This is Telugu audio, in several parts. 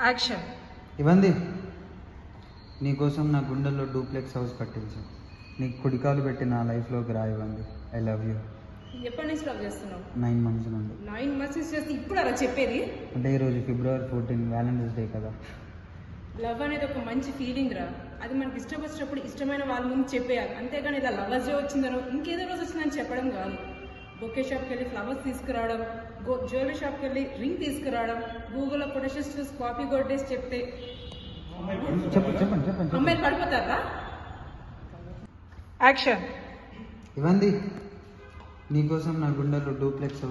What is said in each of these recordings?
యాక్షన్. ఇవ్వండి. నీకోసం నా గుండెల్లో డూప్లెక్స్ హౌస్ కట్టించు. నీకు కుడికాలు పెట్టి నా లైఫ్లోకి రా. ఇవ్వండి. I love you. ఎప్పటి నుంచి లవ్ చేస్తున్నావు? 9 months నుండి. 9 months చేస్తే ఇప్పుడు అలా చెప్పేది? అంటే ఈరోజు February 14 వ్యాలంటైన్స్ డే కదా. లవ్ అనేది ఒక మంచి ఫీలింగ్ రా. అది మనకి ఇష్టం వచ్చినప్పుడు ఇష్టమైన వాళ్ళ ముందు చెప్పేయాలి, అంతేగాని ఇలా లవర్స్ డే వచ్చిందనో ఇంకేదో రోజు వచ్చిందని చెప్పడం కాదు. బొకే షాప్కి వెళ్ళి ఫ్లవర్స్ తీసుకురావడం, జ్యువెలరీ షాప్కి వెళ్ళి రింగ్ తీసుకురావడం, గూగుల్లో కొటేషన్స్ చూసి కాపీ కొట్టేసి చెప్తే చెప్పండి. అమ్మాయిలు పడిపోతారా? యాక్షన్. ఇవ్వండి. నీకోసం నా గుండెల్లో డూప్లెక్స్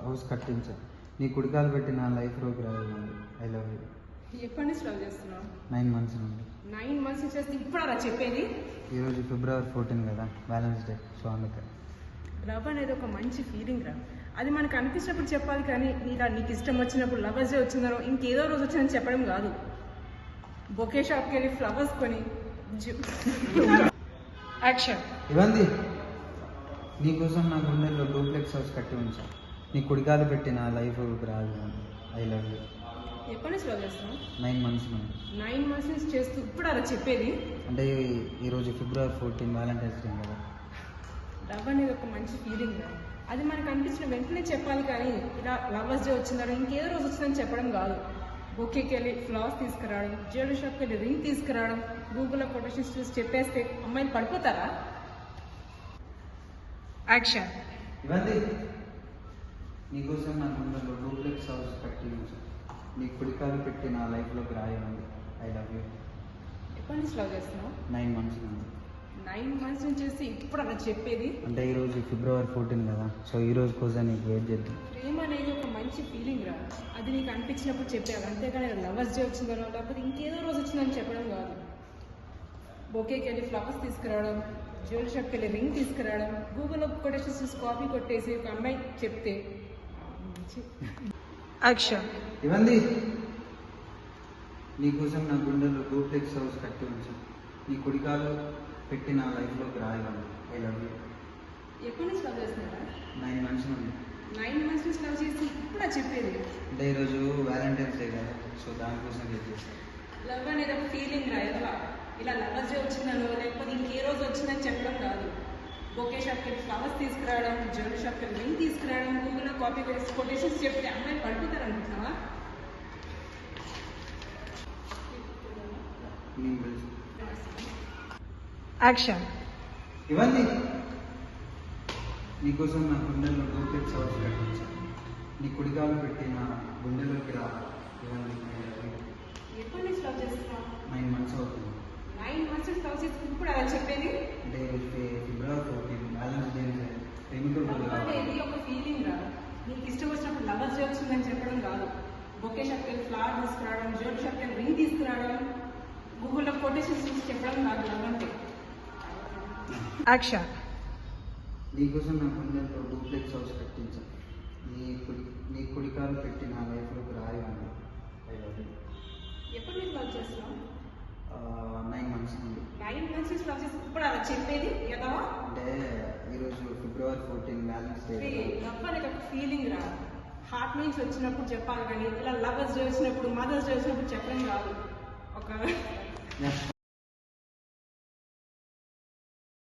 హౌస్ కట్టించా. నీ కుడికాలు పెట్టి నా లైఫ్లోకి రా. ఇవ్వండి. I love you. ఎప్పటి నుంచి లవ్ చేస్తున్నావు? 9 months నుండి. 9 months చేస్తే ఇప్పుడు అలా చెప్పేది? ఈరోజు February 14 కదా, వ్యాలంటైన్స్ డే. సో అందుకే. లవ్ అనేది ఒక మంచి ఫీలింగ్ రా. అది మనకు అనిపించినప్పుడు చెప్పాలి, కానీ ఇలా నీకు ఇష్టం వచ్చినప్పుడు లవర్స్ డే వచ్చిందనో ఇంకేదో రోజు వచ్చిందని చెప్పడం కాదు. బొకే షాప్కి వెళ్ళి ఫ్లవర్స్ కొని యాక్షన్. ఇవ్వండి. నీకోసం నా గుండెల్లో డూప్లెక్స్ హౌస్ కట్టి ఉంచా. నీ కుడికాలు పెట్టి నా లైఫ్లోకి రా. I love you. ఎప్పటి నుంచి లవ్ చేస్తున్నావు? 9 months నుండి. 9 months నుంచి చేస్తూ ఇప్పుడు అలా చెప్పేది? అంటే ఈరోజు February 14 వ్యాలంటైన్స్ డే కదా. లవ్ అనేది ఒక మంచి ఫీలింగ్ రా. అది మనకు అనిపించిన వెంటనే చెప్పాలి, కానీ ఇలా లవర్స్ డే వచ్చిందని ఇంకేదో రోజు వచ్చిందని చెప్పడం కాదు. బొకేకి వెళ్ళి ఫ్లవర్స్ తీసుకురావడం, జ్యువెలరీ షాప్కి వెళ్ళి రింగ్ తీసుకురావడం, గూగుల్లో కొటేషన్స్ చూసి చెప్పేస్తే అమ్మాయిలు పడిపోతారా? యాక్షన్. ఇవ్వండి. నీకోసం నా గుండెల్లో డూప్లెక్స్ హౌస్ కట్టి ఉంచా. నీ కుడికాలు పెట్టి నా లైఫ్లోకి రాయమంది. I love you. ఎప్పటి నుంచి లవ్ చేస్తున్నావు? 9 months నుండి. 9 months నుంచి చేసి ఇప్పుడు అలా చెప్పేది? అంటే ఈరోజు February 14 కదా, సో ఈ రోజు కోసం నీకు వెయిట్ చేద్దాం. ప్రేమ అనేది ఒక మంచి ఫీలింగ్ రా. అది నీకు అనిపించినప్పుడు చెప్పాలి, అంతేగాని లవర్స్ డే వచ్చిందనో లేకపోతే ఇంకేదో రోజు వచ్చిందని చెప్పడం కాదు. బొకేకి వెళ్ళి ఫ్లవర్స్ తీసుకురావడం, జ్యువెలరీ షాప్కి వెళ్ళి రింగ్ తీసుకురావడం, గూగుల్లో కొటేషన్స్ చూసి కాపీ కొట్టేసి ఒక అమ్మాయి చెప్తే యాక్షన్. ఇవ్వండి. నీకోసం నా గుండెల్లో డూప్లెక్స్ హౌస్ కట్టి ఉంచా. నీ కుడికాలు పెట్టి నా లైఫ్లోకి రాయగలను. I love you. ఎప్పటి నుంచి లవ్ చేస్తున్నారా? 9 months నుండి. 9 months నుంచి లవ్ చేసి ఇప్పుడు చెప్పేది? అంటే ఈరోజు వ్యాలంటైన్స్ డే కదా, సో దానికోసం చేస్తాను. లవ్ అనేది ఒక ఫీలింగ్ రా. ఇలా లవర్స్ డే వచ్చిందనో లేకపోతే ఇంకే రోజు వచ్చిందని చెప్పడం కాదు. బొకే షాప్కి వెళ్ళి ఫ్లవర్స్ తీసుకురావడం, జ్యువెలరీ షాప్కి వెళ్ళి రింగ్ తీసుకురావడం, గూగుల్లో కాపీ కొటేషన్స్ చెప్తే అమ్మాయి పడిపోతారు అనుకుంటున్నావా? నేను తెలుసు. యాక్షన్. ఇవ్వండి. నీకోసం నా గుండెల్లో డూప్లెక్స్ హౌస్ కట్టించా. నీ కుడికాలు పెట్టి నా గుండెలోకి రా. ఇవ్వండి. ఎప్పటి నుంచి లవ్ చేస్తున్నావు? 9 months అవుతుంది. 9 months నుంచి లవ్ చేసి ఇప్పుడు అలా చెప్పేది? అంటే ఈరోజు February 14 వ్యాలంటైన్స్ డే. ప్రేమికులు లవ్ అనేది ఒక ఫీలింగ్ రా. నీకు ఇష్టం వచ్చినప్పుడు లవర్స్ డే వచ్చిందని చెప్పడం కాదు. బొకే షాప్కి వెళ్ళి ఫ్లవర్ తీసుకురావడం, జ్యువెలరీ షాప్కి వెళ్ళి రింగ్ తీసుకురావడం, గూగుల్లో కొటేషన్స్ చూసి చెప్పడం కాదు లవ్ అంటే. యాక్షన్. నీకోసం నా గుండెల్లో డూప్లెక్స్ హౌస్ కట్టించా. నీ కుడికాలు పెట్టి నా లైఫ్లోకి రాయగలను. I love you. ఎప్పటి నుంచి లవ్ చేస్తున్నావు? 9 months నుండి. 9 months నుంచి లవ్ చేసి ఇప్పుడు అలా చెప్పేది కదా? అంటే ఈరోజు February 14 వ్యాలంటైన్స్ డే. లవ్ అనేది ఒక ఫీలింగ్ రా. హార్ట్ నుంచి వచ్చినప్పుడు చెప్పాలి, కానీ ఇలా లవర్స్ డే వచ్చినప్పుడు, మదర్స్ డే వచ్చినప్పుడు చెప్పడం కాదు. ఒక